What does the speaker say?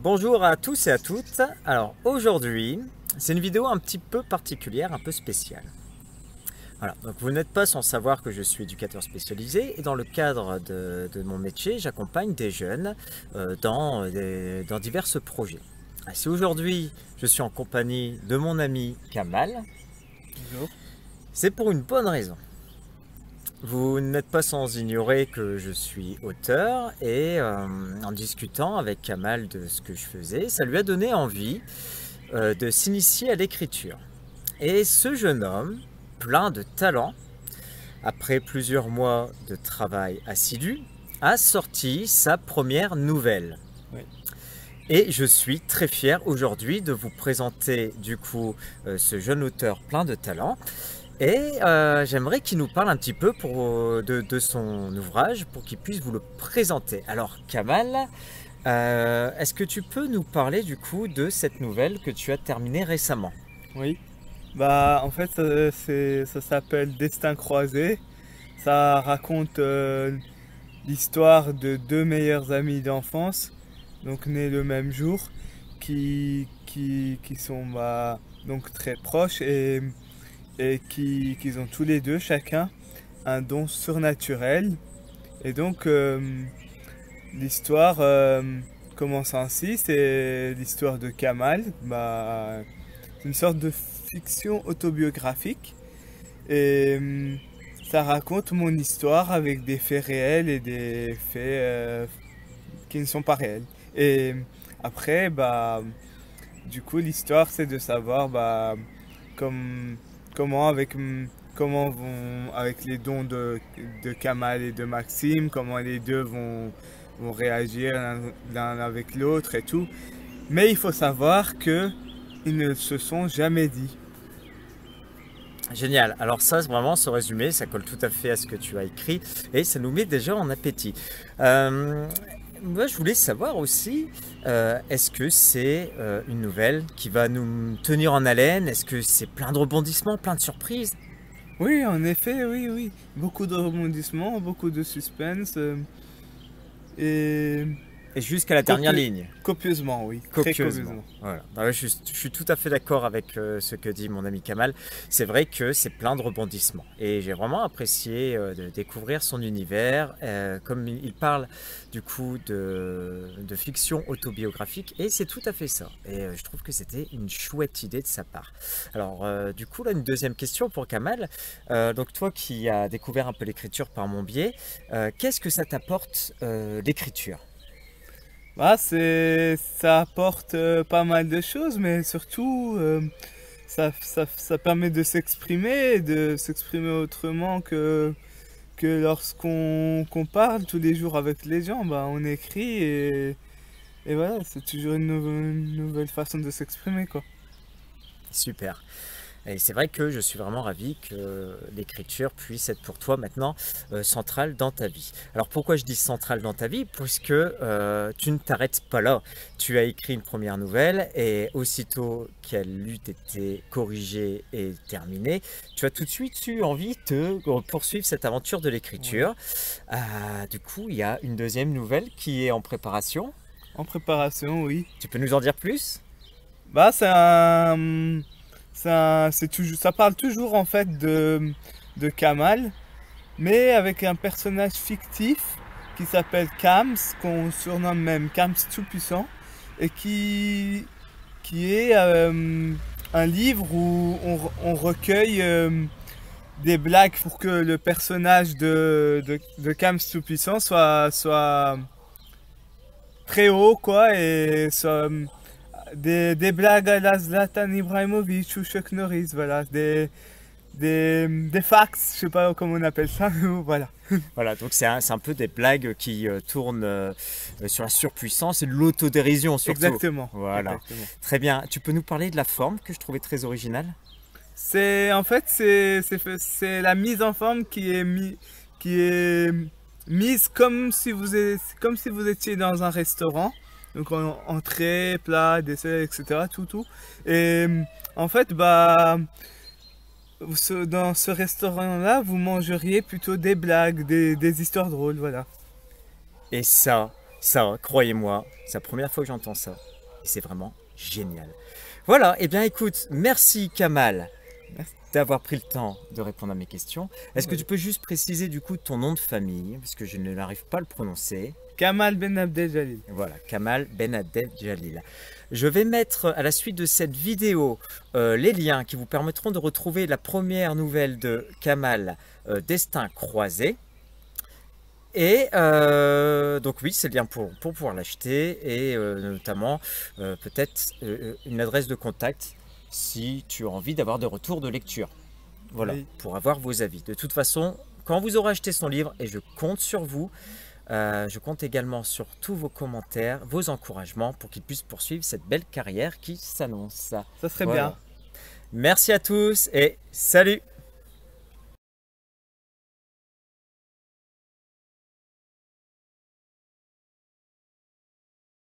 Bonjour à tous et à toutes. Alors aujourd'hui, c'est une vidéo un petit peu particulière, un peu spéciale. Voilà, donc vous n'êtes pas sans savoir que je suis éducateur spécialisé et dans le cadre de mon métier, j'accompagne des jeunes dans divers projets. Si aujourd'hui je suis en compagnie de mon ami Kamal, c'est pour une bonne raison. Vous n'êtes pas sans ignorer que je suis auteur et en discutant avec Kamal de ce que je faisais, ça lui a donné envie de s'initier à l'écriture. Et ce jeune homme, plein de talent, après plusieurs mois de travail assidu, a sorti sa première nouvelle. Oui. Et je suis très fier aujourd'hui de vous présenter du coup ce jeune auteur plein de talent. Et j'aimerais qu'il nous parle un petit peu de son ouvrage pour qu'il puisse vous le présenter. Alors Kamal, est-ce que tu peux nous parler du coup de cette nouvelle que tu as terminée récemment? Oui, bah en fait ça s'appelle Destin croisé. Ça raconte l'histoire de deux meilleurs amis d'enfance, donc nés le même jour, qui sont donc très proches et qui ont tous les deux chacun un don surnaturel. Et donc l'histoire commence ainsi, c'est l'histoire de Kamal. C'est une sorte de fiction autobiographique et ça raconte mon histoire avec des faits réels et des faits qui ne sont pas réels. Et après, du coup, l'histoire c'est de savoir comme, comment avec avec les dons de Kamal et de Maxime, comment les deux vont réagir l'un avec l'autre et tout. Mais il faut savoir que ils ne se sont jamais dit. Génial, alors ça vraiment ce résumé, ça colle tout à fait à ce que tu as écrit et ça nous met déjà en appétit. Moi je voulais savoir aussi, est-ce que c'est une nouvelle qui va nous tenir en haleine? Est-ce que c'est plein de rebondissements, plein de surprises? Oui, en effet, oui. Beaucoup de rebondissements, beaucoup de suspense et Et jusqu'à la dernière ligne. Copieusement, oui. Copieusement. Voilà. Je suis tout à fait d'accord avec ce que dit mon ami Kamal. C'est vrai que c'est plein de rebondissements. Et j'ai vraiment apprécié de découvrir son univers. Comme il parle du coup de fiction autobiographique. Et c'est tout à fait ça. Et je trouve que c'était une chouette idée de sa part. Alors du coup, là, une deuxième question pour Kamal. Donc toi qui as découvert un peu l'écriture par mon biais, qu'est-ce que ça t'apporte l'écriture? Ça apporte pas mal de choses, mais surtout ça permet de s'exprimer autrement que lorsqu'on parle tous les jours avec les gens. On écrit et voilà, c'est toujours une nouvelle façon de s'exprimer, quoi. Super. Et c'est vrai que je suis vraiment ravi que l'écriture puisse être pour toi maintenant centrale dans ta vie. Alors pourquoi je dis centrale dans ta vie? Puisque tu ne t'arrêtes pas là. Tu as écrit une première nouvelle et aussitôt qu'elle eut été corrigée et terminée, tu as tout de suite eu envie de poursuivre cette aventure de l'écriture. Ouais. Du coup, il y a une deuxième nouvelle qui est en préparation. En préparation, oui. Tu peux nous en dire plus? C'est un... ça parle toujours en fait de Kamal, mais avec un personnage fictif qui s'appelle Kams, qu'on surnomme même Kams Tout-Puissant, et qui est un livre où on recueille des blagues pour que le personnage de Kams Tout-Puissant soit très haut, quoi, et soit... Des blagues à la Zlatan Ibrahimovic ou Chuck Norris, voilà, des facts, je sais pas comment on appelle ça, mais voilà. Voilà, donc c'est un peu des blagues qui tournent sur la surpuissance et de l'autodérision surtout. Exactement. Voilà, Exactement. très bien. Tu peux nous parler de la forme que je trouvais très originale? C'est la mise en forme qui est mise comme si vous étiez dans un restaurant. Donc entrée, plat, dessert, etc. Tout. Et en fait, dans ce restaurant-là, vous mangeriez plutôt des blagues, des histoires drôles, voilà. Et ça, Ça, croyez-moi, c'est la première fois que j'entends ça. Et c'est vraiment génial. Voilà, et bien écoute, merci Kamal Merci. d'avoir pris le temps de répondre à mes questions. Est-ce que tu peux juste préciser du coup ton nom de famille, parce que je ne n'arrive pas à le prononcer. Kamal Ben Abdel Jalil. Voilà, Kamal Ben Abdel Jalil. Je vais mettre à la suite de cette vidéo les liens qui vous permettront de retrouver la première nouvelle de Kamal, Destin croisé. Et donc oui, c'est le lien pour pouvoir l'acheter et notamment peut-être une adresse de contact si tu as envie d'avoir des retours de lecture. Voilà, Oui. pour avoir vos avis. De toute façon, quand vous aurez acheté son livre, et je compte sur vous, je compte également sur tous vos commentaires, vos encouragements pour qu'il puisse poursuivre cette belle carrière qui s'annonce. Ça serait Voilà. bien. Merci à tous et salut!